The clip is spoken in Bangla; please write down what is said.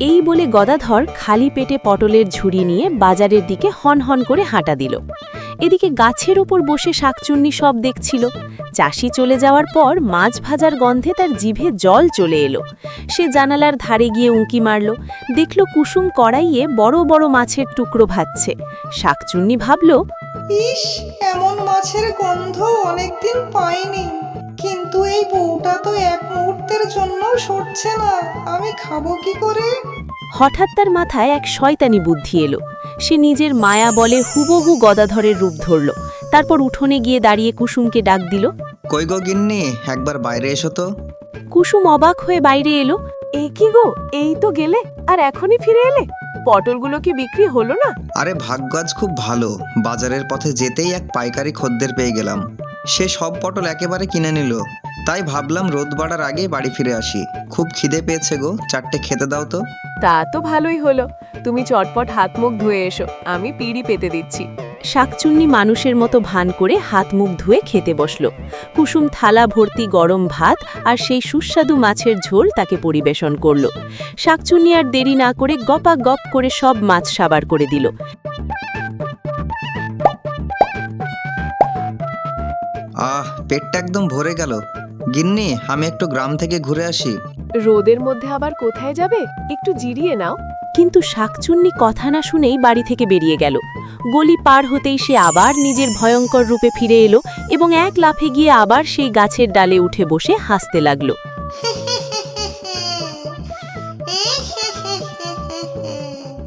এই বলে গদাধর খালি পেটে পটলের ঝুড়ি নিয়ে বাজারের দিকে হনহন করে হাঁটা দিল। এদিকে গাছের ওপর বসে শাকচুন্নি সব দেখছিল। চাষি চলে যাওয়ার পর মাছ ভাজার গন্ধে তার জিভে জল চলে এলো। সে জানালার ধারে গিয়ে উঁকি মারল, দেখল কুসুম কড়াইয়ে বড় বড় মাছের টুকরো ভাজছে। শাকচুন্নি ভাবল, ইস, এমন মাছের গন্ধ অনেকদিন পাইনি। কিন্তু এই বউটা তো এক মুহূর্তের জন্য সরছে না, আমি খাবো কি করে? হঠাৎ তার মাথায় এক শয়তানি বুদ্ধি এলো। সে নিজের মায়া বলে হুবহু গদাধরের রূপ ধরল। তারপর উঠোনে গিয়ে দাঁড়িয়ে কুসুমকে ডাক দিল। কই গো গিন্নি, একবার বাইরে এসো তো। কুসুম অবাক হয়ে বাইরে এলো। এই কি গো, এই তো গেলে আর এখনই ফিরে এলে? পটলগুলো কি বিক্রি হলো না? আরে ভাগ্য আজ খুব ভালো, বাজারের পথে যেতেই এক পাইকারি খদ্দের পেয়ে গেলাম। সে সব পটল একেবারে কিনে নিল। তাই ভাবলাম রোদ বাড়ার আগেই বাড়ি ফিরে আসি। খুব খিদে পেয়েছে গো, চারটে খেতে দাও তো। তা তো ভালোই হলো, তুমি চটপট হাত মুখ ধুয়ে এসো, আমি পিড়ি পেতে দিচ্ছি। শাকচুন্নি মানুষের মতো ভান করে হাত মুখ ধুয়ে খেতে বসল। কুসুম থালা ভর্তি গরম ভাত আর সেই সুস্বাদু মাছের ঝোল তাকে পরিবেশন করল। শাকচুন্নি আর দেরি না করে গপা গপ করে সব মাছ সাবার করে দিল। পেটটা একদম ভরে গেল। গিন্নি, আমি একটু গ্রাম থেকে ঘুরে আসি। রোদের মধ্যে আবার কোথায় যাবে? একটু জিরিয়ে নাও। কিন্তু শাকচুন্নি কথা না শুনেই বাড়ি থেকে বেরিয়ে গেল। গলি পার হতেই সে আবার নিজের ভয়ঙ্কর রূপে ফিরে এলো এবং এক লাফে গিয়ে আবার সেই গাছের ডালে উঠে বসে হাসতে লাগলো।